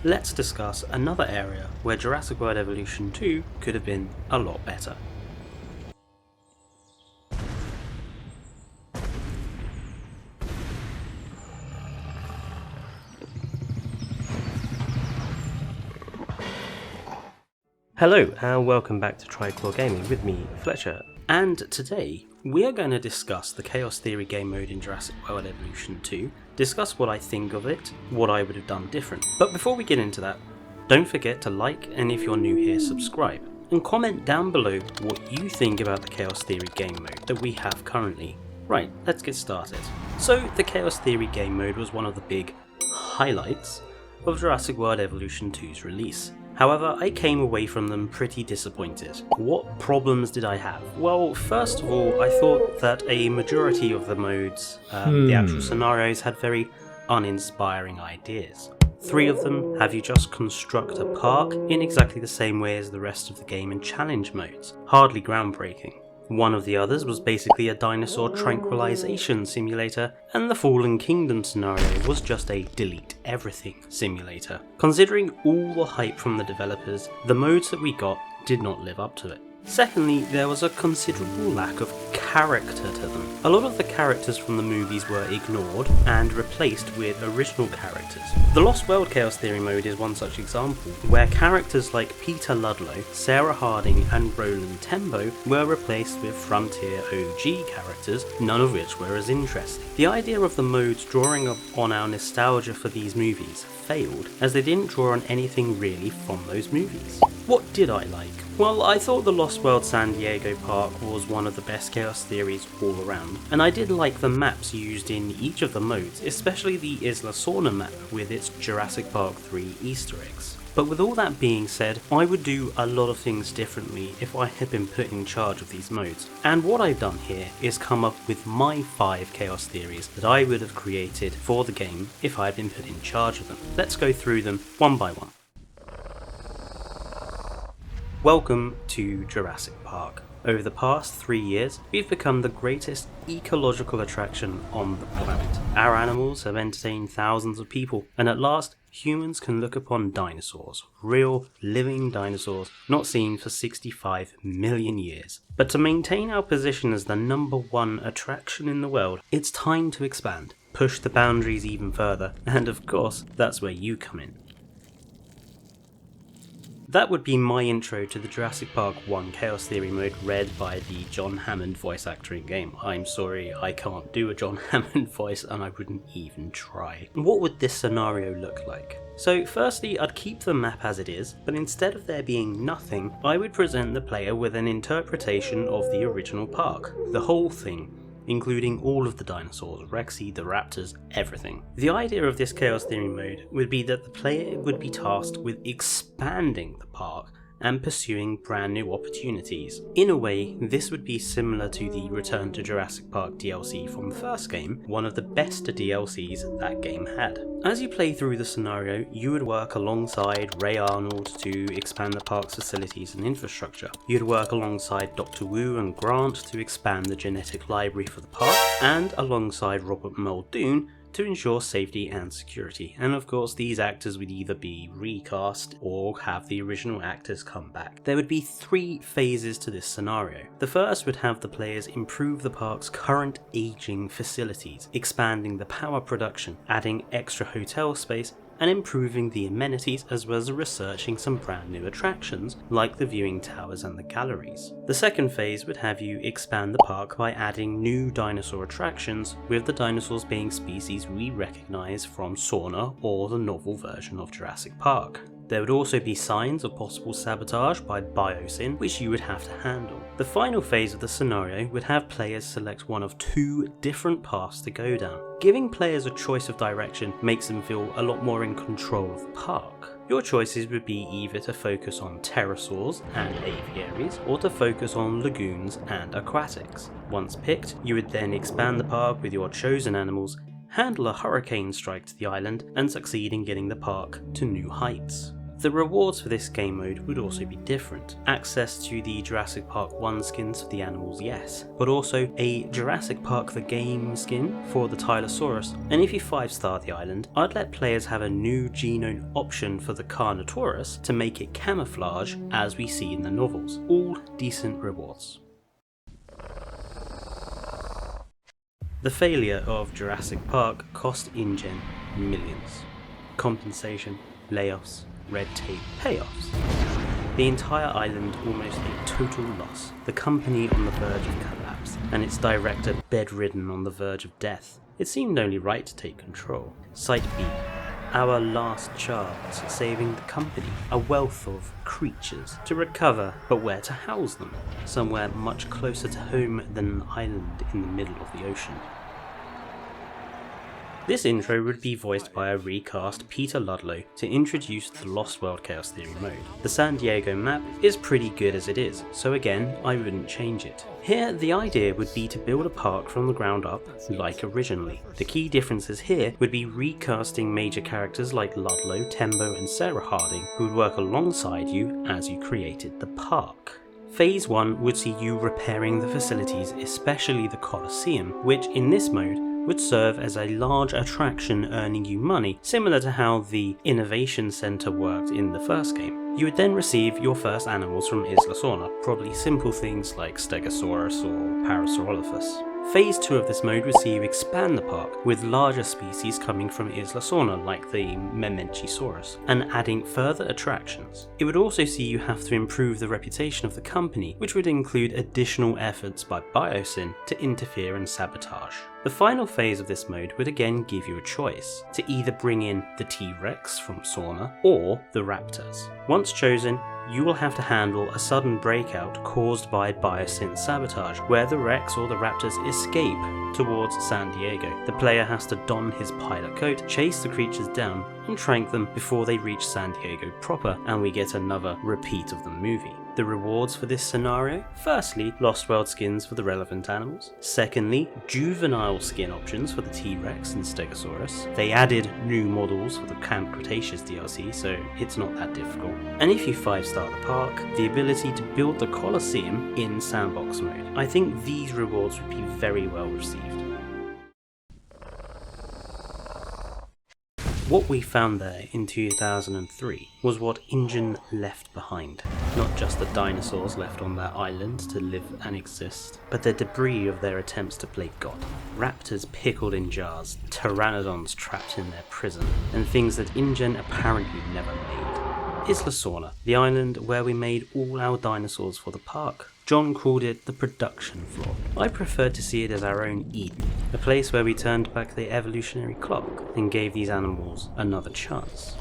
let's discuss another area where Jurassic World Evolution 2 could have been a lot better. Hello and welcome back to Triclaw Gaming with me, Fletcher, and today we are going to discuss the Chaos Theory game mode in Jurassic World Evolution 2, discuss what I think of it, what I would have done different. But before we get into that, don't forget to like, and if you're new here, subscribe, and comment down below what you think about the Chaos Theory game mode that we have currently. Right, let's get started. So the Chaos Theory game mode was one of the big highlights of Jurassic World Evolution 2's release. However, I came away from them pretty disappointed. What problems did I have? Well, first of all, I thought that a majority of the modes, the actual scenarios, had very uninspiring ideas. 3 of them have you just construct a park in exactly the same way as the rest of the game in challenge modes. Hardly groundbreaking. One of the others was basically a dinosaur tranquilization simulator, and the Fallen Kingdom scenario was just a delete everything simulator. Considering all the hype from the developers, the modes that we got did not live up to it. Secondly, there was a considerable lack of character to them. A lot of the characters from the movies were ignored and replaced with original characters. The Lost World Chaos Theory mode is one such example, where characters like Peter Ludlow, Sarah Harding and Roland Tembo were replaced with Frontier OG characters, none of which were as interesting. The idea of the modes drawing on our nostalgia for these movies failed, as they didn't draw on anything really from those movies. What did I like? Well, I thought the Lost World San Diego Park was one of the best Chaos Theories all around, and I did like the maps used in each of the modes, especially the Isla Sorna map with its Jurassic Park 3 Easter eggs. But with all that being said, I would do a lot of things differently if I had been put in charge of these modes. And what I've done here is come up with my 5 Chaos Theories that I would have created for the game if I had been put in charge of them. Let's go through them one by one. Welcome to Jurassic Park. Over the past 3 years, we've become the greatest ecological attraction on the planet. Our animals have entertained thousands of people, and at last, humans can look upon dinosaurs, real, living dinosaurs, not seen for 65 million years. But to maintain our position as the #1 attraction in the world, it's time to expand, push the boundaries even further, and of course, that's where you come in. That would be my intro to the Jurassic Park 1 Chaos Theory mode read by the John Hammond voice actor in game. I'm sorry, I can't do a John Hammond voice and I wouldn't even try. What would this scenario look like? So firstly, I'd keep the map as it is, but instead of there being nothing, I would present the player with an interpretation of the original park. The whole thing, including all of the dinosaurs, Rexy, the raptors, everything. The idea of this Chaos Theory mode would be that the player would be tasked with expanding the park and pursuing brand new opportunities. In a way, this would be similar to the Return to Jurassic Park DLC from the first game, one of the best DLCs that game had. As you play through the scenario, you would work alongside Ray Arnold to expand the park's facilities and infrastructure. You'd work alongside Dr. Wu and Grant to expand the genetic library for the park, and alongside Robert Muldoon to ensure safety and security. And of course, these actors would either be recast or have the original actors come back. There would be 3 phases to this scenario. The first would have the players improve the park's current aging facilities, expanding the power production, adding extra hotel space, and improving the amenities, as well as researching some brand new attractions like the viewing towers and the galleries. The second phase would have you expand the park by adding new dinosaur attractions, with the dinosaurs being species we recognise from Sorna or the novel version of Jurassic Park. There would also be signs of possible sabotage by Biosyn, which you would have to handle. The final phase of the scenario would have players select one of 2 different paths to go down. Giving players a choice of direction makes them feel a lot more in control of the park. Your choices would be either to focus on pterosaurs and aviaries, or to focus on lagoons and aquatics. Once picked, you would then expand the park with your chosen animals, handle a hurricane strike to the island, and succeed in getting the park to new heights. The rewards for this game mode would also be different. Access to the Jurassic Park 1 skins for the animals, yes, but also a Jurassic Park the game skin for the Tylosaurus, and if you 5-star the island, I'd let players have a new genome option for the Carnotaurus to make it camouflage as we see in the novels. All decent rewards. The failure of Jurassic Park cost InGen millions. Compensation, layoffs, red tape, payoffs. The entire island almost a total loss, the company on the verge of collapse, and its director bedridden on the verge of death. It seemed only right to take control. Site B, our last chance at saving the company, a wealth of creatures to recover, but where to house them? Somewhere much closer to home than an island in the middle of the ocean. This intro would be voiced by a recast Peter Ludlow to introduce the Lost World Chaos Theory mode. The San Diego map is pretty good as it is, so again, I wouldn't change it. Here, the idea would be to build a park from the ground up, like originally. The key differences here would be recasting major characters like Ludlow, Tembo and Sarah Harding, who would work alongside you as you created the park. Phase 1 would see you repairing the facilities, especially the Colosseum, which in this mode would serve as a large attraction earning you money, similar to how the Innovation Center worked in the first game. You would then receive your first animals from Isla Sorna, probably simple things like Stegosaurus or Parasaurolophus. Phase 2 of this mode would see you expand the park, with larger species coming from Isla Sorna like the Memenchisaurus, and adding further attractions. It would also see you have to improve the reputation of the company, which would include additional efforts by Biosyn to interfere and sabotage. The final phase of this mode would again give you a choice, to either bring in the T-Rex from Sorna or the Raptors. Once chosen, you will have to handle a sudden breakout caused by Biosyn sabotage, where the Rex or the Raptors escape towards San Diego. The player has to don his pilot coat, chase the creatures down, and trank them before they reach San Diego proper, and we get another repeat of the movie. The rewards for this scenario: firstly, Lost World skins for the relevant animals. Secondly, juvenile skin options for the T-Rex and Stegosaurus. They added new models for the Camp Cretaceous DLC, so it's not that difficult. And if you 5-star the park, the ability to build the Colosseum in sandbox mode. I think these rewards would be very well received. What we found there in 2003 was what InGen left behind. Not just the dinosaurs left on that island to live and exist, but the debris of their attempts to play God. Raptors pickled in jars, pteranodons trapped in their prison, and things that InGen apparently never made. Isla Sorna, the island where we made all our dinosaurs for the park. John called it the production floor. I preferred to see it as our own Eden, a place where we turned back the evolutionary clock and gave these animals another chance.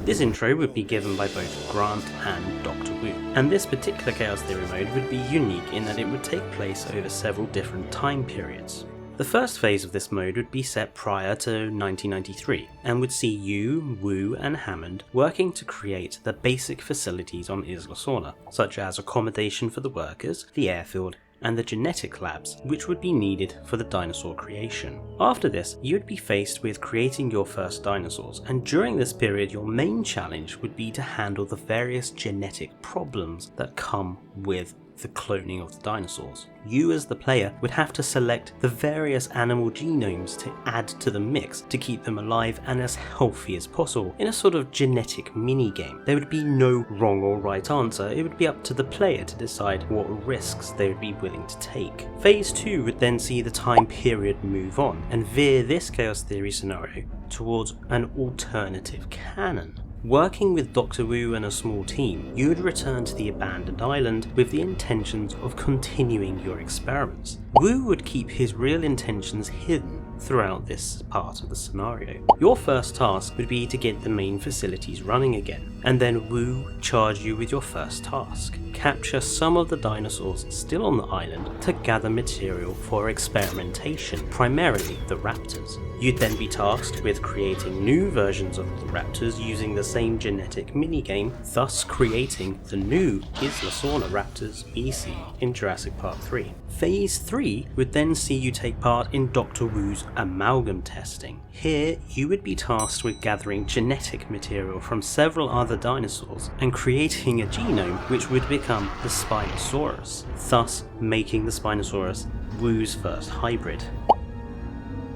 This intro would be given by both Grant and Dr. Wu, and this particular Chaos Theory mode would be unique in that it would take place over several different time periods. The first phase of this mode would be set prior to 1993 and would see you, Wu and Hammond working to create the basic facilities on Isla Sorna, such as accommodation for the workers, the airfield, and the genetic labs, which would be needed for the dinosaur creation. After this, you would be faced with creating your first dinosaurs, and during this period your main challenge would be to handle the various genetic problems that come with the cloning of the dinosaurs. You as the player would have to select the various animal genomes to add to the mix to keep them alive and as healthy as possible in a sort of genetic mini-game. There would be no wrong or right answer, it would be up to the player to decide what risks they would be willing to take. Phase 2 would then see the time period move on and veer this Chaos Theory scenario towards an alternative canon. Working with Dr. Wu and a small team, you would return to the abandoned island with the intentions of continuing your experiments. Wu would keep his real intentions hidden throughout this part of the scenario. Your first task would be to get the main facilities running again, and then Wu charge you with your first task: capture some of the dinosaurs still on the island to gather material for experimentation, primarily the raptors. You'd then be tasked with creating new versions of the raptors using the same genetic minigame, thus creating the new Isla Sorna raptors BC in Jurassic Park 3. Phase 3 would then see you take part in Dr. Wu's amalgam testing. Here, you would be tasked with gathering genetic material from several other dinosaurs and creating a genome which would become the Spinosaurus, thus making the Spinosaurus Wu's first hybrid.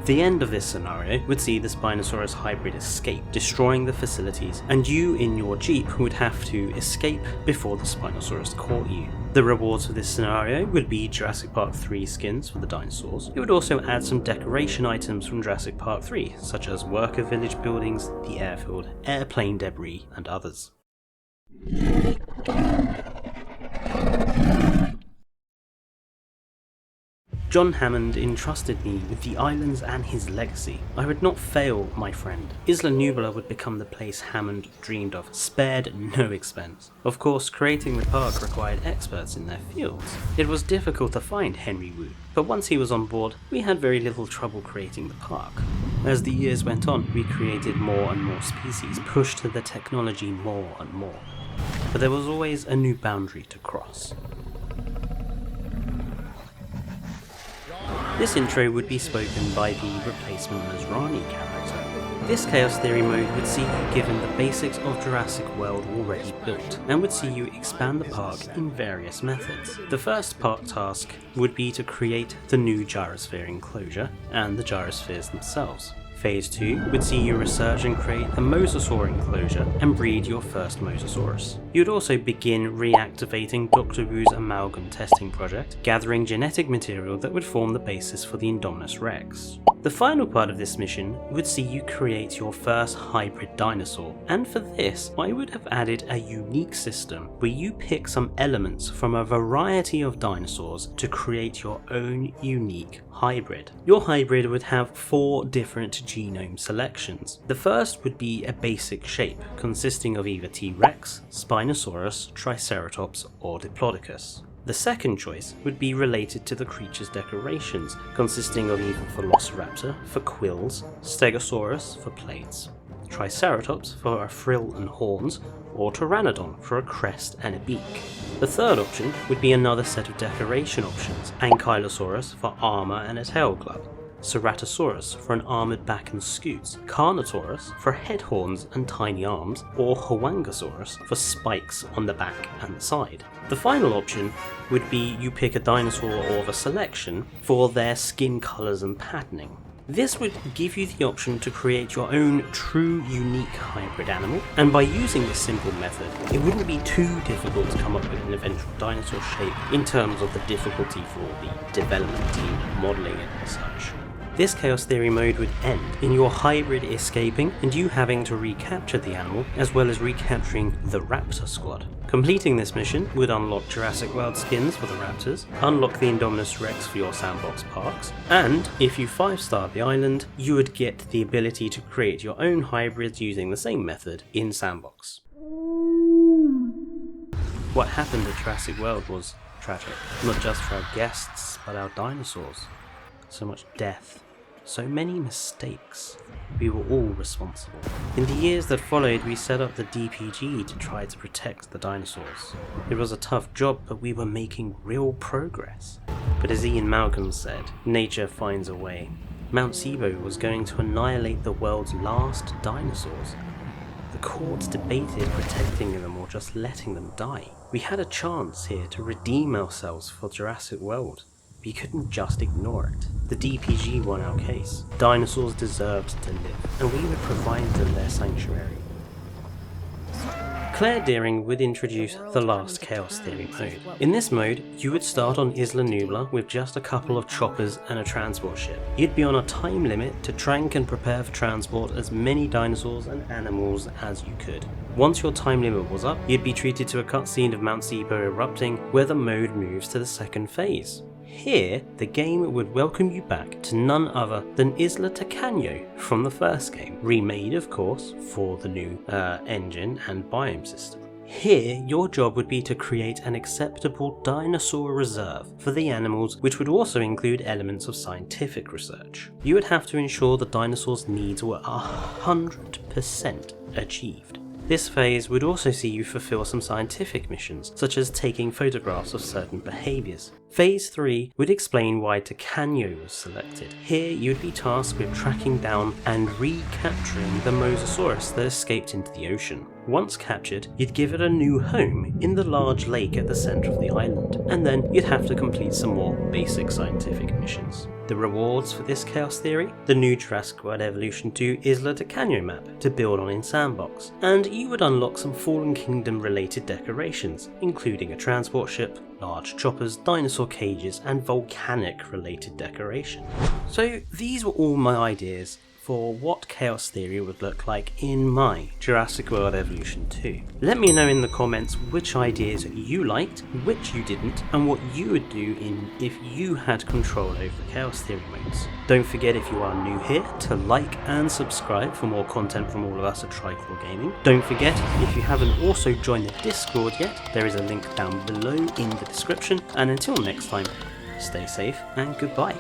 The end of this scenario would see the Spinosaurus hybrid escape, destroying the facilities, and you in your jeep would have to escape before the Spinosaurus caught you. The rewards for this scenario would be Jurassic Park 3 skins for the dinosaurs. It would also add some decoration items from Jurassic Park 3, such as worker village buildings, the airfield, airplane debris, and others. John Hammond entrusted me with the islands and his legacy. I would not fail, my friend. Isla Nublar would become the place Hammond dreamed of, spared no expense. Of course, creating the park required experts in their fields. It was difficult to find Henry Wu, but once he was on board, we had very little trouble creating the park. As the years went on, we created more and more species, pushed the technology more and more. But there was always a new boundary to cross. This intro would be spoken by the replacement Masrani character. This Chaos Theory mode would see you given the basics of Jurassic World already built, and would see you expand the park in various methods. The first part task would be to create the new gyrosphere enclosure, and the gyrospheres themselves. Phase 2 would see you research and create a mosasaur enclosure and breed your first mosasaurus. You'd also begin reactivating Dr. Wu's amalgam testing project, gathering genetic material that would form the basis for the Indominus Rex. The final part of this mission would see you create your first hybrid dinosaur, and for this I would have added a unique system where you pick some elements from a variety of dinosaurs to create your own unique hybrid. Your hybrid would have 4 different genome selections. The first would be a basic shape consisting of either T-Rex, Spinosaurus, Triceratops, or Diplodocus. The second choice would be related to the creature's decorations, consisting of either Velociraptor for quills, Stegosaurus for plates, Triceratops for a frill and horns, or Pteranodon for a crest and a beak. The third option would be another set of decoration options, Ankylosaurus for armour and a tail club, Ceratosaurus for an armoured back and scutes, Carnotaurus for head horns and tiny arms, or Huangosaurus for spikes on the back and side. The final option would be you pick a dinosaur of a selection for their skin colours and patterning. This would give you the option to create your own true unique hybrid animal, and by using this simple method, it wouldn't be too difficult to come up with an eventual dinosaur shape in terms of the difficulty for the development team modelling it and such. This Chaos Theory mode would end in your hybrid escaping and you having to recapture the animal, as well as recapturing the Raptor squad. Completing this mission would unlock Jurassic World skins for the Raptors, unlock the Indominus Rex for your sandbox parks, and if you 5-star the island, you would get the ability to create your own hybrids using the same method in sandbox. What happened at Jurassic World was tragic, not just for our guests, but our dinosaurs. So much death. So many mistakes. We were all responsible. In the years that followed, we set up the DPG to try to protect the dinosaurs. It was a tough job, but we were making real progress. But as Ian Malcolm said, nature finds a way. Mount Sibo was going to annihilate the world's last dinosaurs. The courts debated protecting them or just letting them die. We had a chance here to redeem ourselves for Jurassic World. We couldn't just ignore it. The DPG won our case. Dinosaurs deserved to live, and we would provide them their sanctuary. Claire Deering would introduce the last Chaos Theory mode. In this mode, you would start on Isla Nublar with just a couple of choppers and a transport ship. You'd be on a time limit to trank and prepare for transport as many dinosaurs and animals as you could. Once your time limit was up, you'd be treated to a cutscene of Mount Sibo erupting, where the mode moves to the second phase. Here, the game would welcome you back to none other than Isla Tacaño from the first game, remade of course for the new engine and biome system. Here, your job would be to create an acceptable dinosaur reserve for the animals, which would also include elements of scientific research. You would have to ensure the dinosaurs' needs were 100% achieved. This phase would also see you fulfill some scientific missions, such as taking photographs of certain behaviours. Phase 3 would explain why Tacanio was selected. Here you would be tasked with tracking down and recapturing the Mosasaurus that escaped into the ocean. Once captured, you'd give it a new home in the large lake at the centre of the island, and then you'd have to complete some more basic scientific missions. The rewards for this Chaos Theory: the new Jurassic World Evolution 2 Isla Sorna map to build on in Sandbox, and you would unlock some Fallen Kingdom related decorations, including a transport ship, large choppers, dinosaur cages, and volcanic related decoration. So these were all my ideas for what Chaos Theory would look like in my Jurassic World Evolution 2. Let me know in the comments which ideas you liked, which you didn't, and what you would do if you had control over the Chaos Theory modes. Don't forget, if you are new here, to like and subscribe for more content from all of us at Triclaw Gaming. Don't forget, if you haven't also joined the Discord yet, there is a link down below in the description, and until next time, stay safe and goodbye.